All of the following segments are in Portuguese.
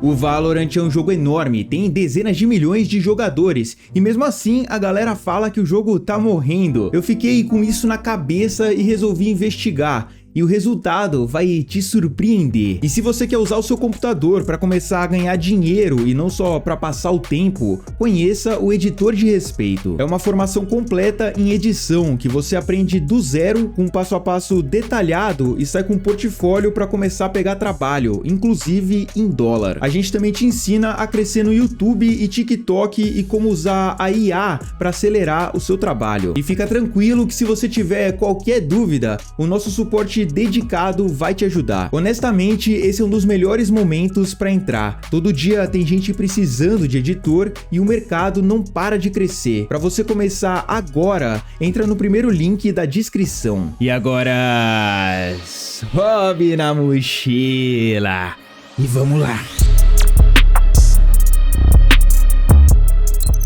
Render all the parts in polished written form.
O Valorant é um jogo enorme, tem dezenas de milhões de jogadores, e mesmo assim a galera fala que o jogo tá morrendo. Eu fiquei com isso na cabeça e resolvi investigar. E o resultado vai te surpreender. E se você quer usar o seu computador para começar a ganhar dinheiro e não só para passar o tempo, conheça o Editor de Respeito. É uma formação completa em edição que você aprende do zero, com um passo a passo detalhado e sai com um portfólio para começar a pegar trabalho, inclusive em dólar. A gente também te ensina a crescer no YouTube e TikTok e como usar a IA para acelerar o seu trabalho. E fica tranquilo que se você tiver qualquer dúvida, o nosso suporte dedicado vai te ajudar. Honestamente, esse é um dos melhores momentos para entrar. Todo dia tem gente precisando de editor e o mercado não para de crescer. Para você começar agora, entra no primeiro link da descrição. E agora, sobe na mochila e vamos lá.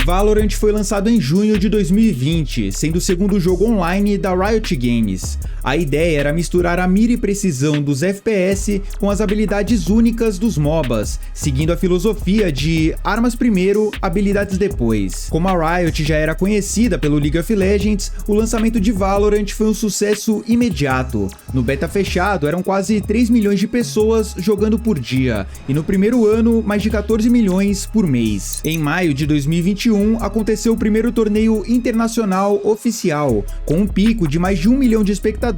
Valorant foi lançado em junho de 2020, sendo o segundo jogo online da Riot Games. A ideia era misturar a mira e precisão dos FPS com as habilidades únicas dos MOBAs, seguindo a filosofia de armas primeiro, habilidades depois. Como a Riot já era conhecida pelo League of Legends, o lançamento de Valorant foi um sucesso imediato. No beta fechado eram quase 3 milhões de pessoas jogando por dia, e no primeiro ano mais de 14 milhões por mês. Em maio de 2021, aconteceu o primeiro torneio internacional oficial, com um pico de mais de 1 milhão de espectadores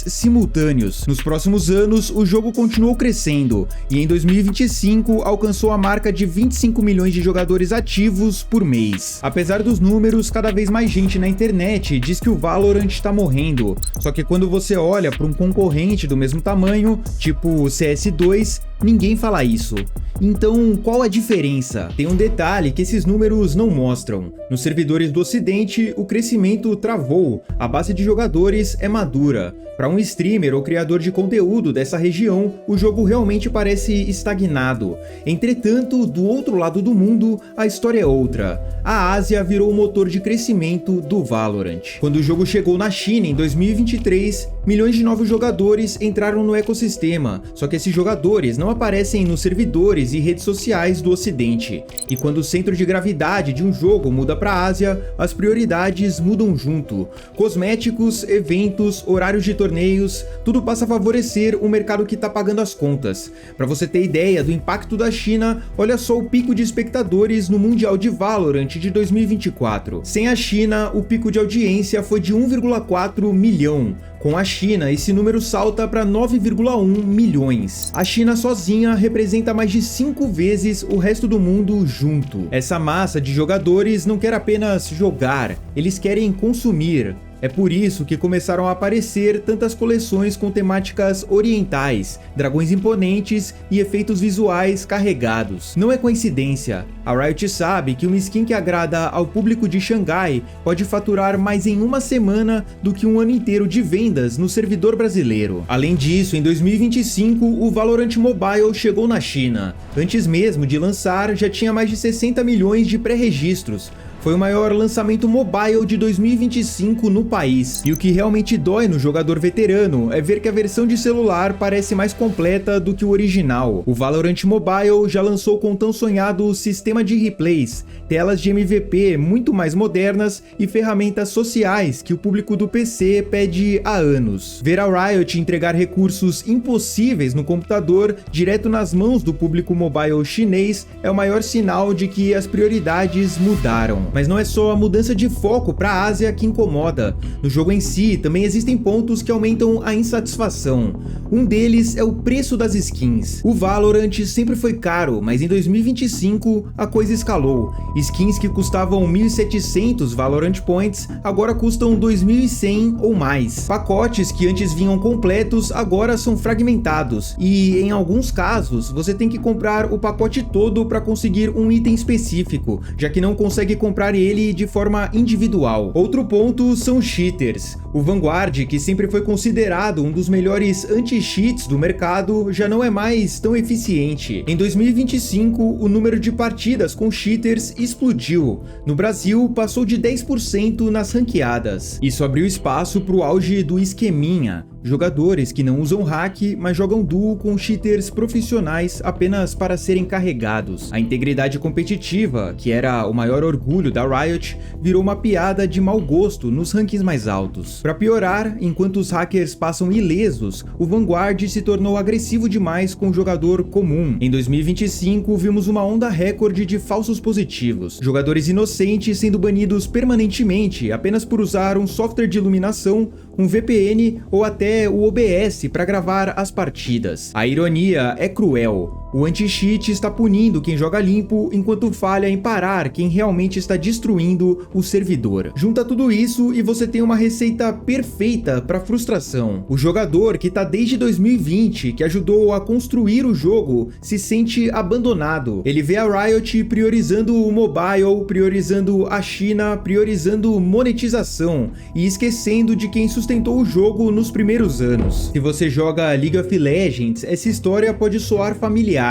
simultâneos. Nos próximos anos, o jogo continuou crescendo, e em 2025 alcançou a marca de 25 milhões de jogadores ativos por mês. Apesar dos números, cada vez mais gente na internet diz que o Valorant está morrendo, só que quando você olha para um concorrente do mesmo tamanho, tipo o CS2, ninguém fala isso. Então, qual a diferença? Tem um detalhe que esses números não mostram. Nos servidores do Ocidente, o crescimento travou, a base de jogadores é madura. Para um streamer ou criador de conteúdo dessa região, o jogo realmente parece estagnado. Entretanto, do outro lado do mundo, a história é outra. A Ásia virou o motor de crescimento do Valorant. Quando o jogo chegou na China em 2023, milhões de novos jogadores entraram no ecossistema, só que esses jogadores não aparecem nos servidores e redes sociais do Ocidente. E quando o centro de gravidade de um jogo muda para a Ásia, as prioridades mudam junto. Cosméticos, eventos, horários de torneios, tudo passa a favorecer o mercado que está pagando as contas. Para você ter ideia do impacto da China, olha só o pico de espectadores no Mundial de Valorant de 2024. Sem a China, o pico de audiência foi de 1,4 milhão. Com a China, esse número salta para 9,1 milhões. A China sozinha representa mais de 5 vezes o resto do mundo junto. Essa massa de jogadores não quer apenas jogar, eles querem consumir. É por isso que começaram a aparecer tantas coleções com temáticas orientais, dragões imponentes e efeitos visuais carregados. Não é coincidência, a Riot sabe que uma skin que agrada ao público de Xangai pode faturar mais em uma semana do que um ano inteiro de vendas no servidor brasileiro. Além disso, em 2025, o Valorant Mobile chegou na China. Antes mesmo de lançar, já tinha mais de 60 milhões de pré-registros. Foi o maior lançamento mobile de 2025 no país. E o que realmente dói no jogador veterano é ver que a versão de celular parece mais completa do que o original. O Valorant Mobile já lançou com o tão sonhado sistema de replays, telas de MVP muito mais modernas e ferramentas sociais que o público do PC pede há anos. Ver a Riot entregar recursos impossíveis no computador direto nas mãos do público mobile chinês é o maior sinal de que as prioridades mudaram. Mas não é só a mudança de foco para a Ásia que incomoda. No jogo em si, também existem pontos que aumentam a insatisfação. Um deles é o preço das skins. O Valorant sempre foi caro, mas em 2025 a coisa escalou. Skins que custavam 1.700 Valorant Points agora custam 2.100 ou mais. Pacotes que antes vinham completos agora são fragmentados. E em alguns casos, você tem que comprar o pacote todo para conseguir um item específico, já que não consegue comprar ele de forma individual. Outro ponto são cheaters. O Vanguard, que sempre foi considerado um dos melhores anti-cheats do mercado, já não é mais tão eficiente. Em 2025, o número de partidas com cheaters explodiu. No Brasil, passou de 10% nas ranqueadas. Isso abriu espaço para o auge do esqueminha. Jogadores que não usam hack, mas jogam duo com cheaters profissionais apenas para serem carregados. A integridade competitiva, que era o maior orgulho da Riot, virou uma piada de mau gosto nos rankings mais altos. Para piorar, enquanto os hackers passam ilesos, o Vanguard se tornou agressivo demais com o jogador comum. Em 2025, vimos uma onda recorde de falsos positivos. Jogadores inocentes sendo banidos permanentemente apenas por usar um software de iluminação, um VPN ou até o OBS para gravar as partidas. A ironia é cruel. O anti-cheat está punindo quem joga limpo, enquanto falha em parar quem realmente está destruindo o servidor. Junta tudo isso e você tem uma receita perfeita para frustração. O jogador que está desde 2020, que ajudou a construir o jogo, se sente abandonado. Ele vê a Riot priorizando o mobile, priorizando a China, priorizando monetização e esquecendo de quem sustentou o jogo nos primeiros anos. Se você joga League of Legends, essa história pode soar familiar.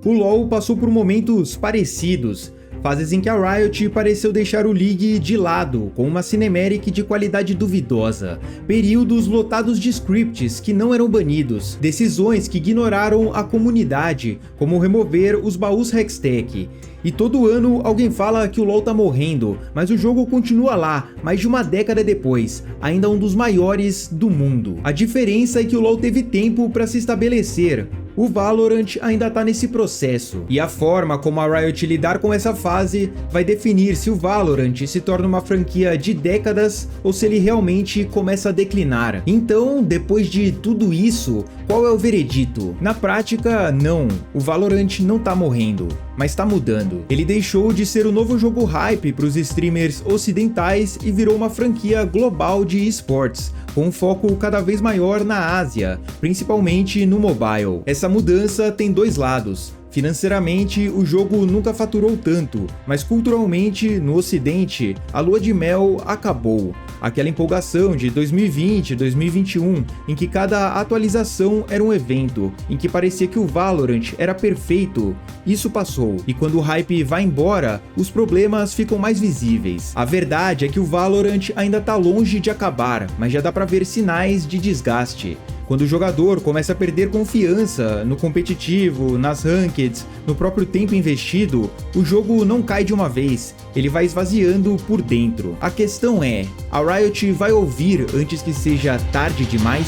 O LoL passou por momentos parecidos, fases em que a Riot pareceu deixar o League de lado, com uma cinemática de qualidade duvidosa, períodos lotados de scripts que não eram banidos, decisões que ignoraram a comunidade, como remover os baús Hextech. E todo ano alguém fala que o LoL tá morrendo, mas o jogo continua lá, mais de uma década depois, ainda um dos maiores do mundo. A diferença é que o LoL teve tempo para se estabelecer. O Valorant ainda tá nesse processo, e a forma como a Riot lidar com essa fase vai definir se o Valorant se torna uma franquia de décadas ou se ele realmente começa a declinar. Então, depois de tudo isso, qual é o veredito? Na prática, não, o Valorant não tá morrendo, mas tá mudando. Ele deixou de ser o novo jogo hype para os streamers ocidentais e virou uma franquia global de esportes, com um foco cada vez maior na Ásia, principalmente no mobile. Essa mudança tem dois lados. Financeiramente, o jogo nunca faturou tanto, mas culturalmente, no ocidente, a lua de mel acabou. Aquela empolgação de 2020, 2021, em que cada atualização era um evento, em que parecia que o Valorant era perfeito, isso passou. E quando o hype vai embora, os problemas ficam mais visíveis. A verdade é que o Valorant ainda tá longe de acabar, mas já dá pra ver sinais de desgaste. Quando o jogador começa a perder confiança no competitivo, nas rankeds, no próprio tempo investido, o jogo não cai de uma vez, ele vai esvaziando por dentro. A questão é, a Riot vai ouvir antes que seja tarde demais?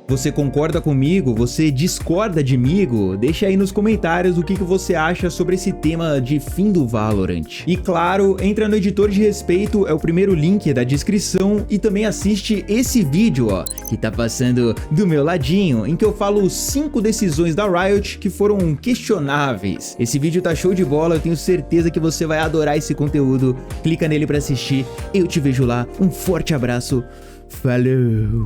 Você concorda comigo? Você discorda de mim? Deixa aí nos comentários o que você acha sobre esse tema de fim do Valorant. E claro, entra no editor de respeito, é o primeiro link da descrição, e também assiste esse vídeo, ó, que tá passando do meu ladinho, em que eu falo 5 decisões da Riot que foram questionáveis. Esse vídeo tá show de bola, eu tenho certeza que você vai adorar esse conteúdo. Clica nele pra assistir, eu te vejo lá, um forte abraço, falou!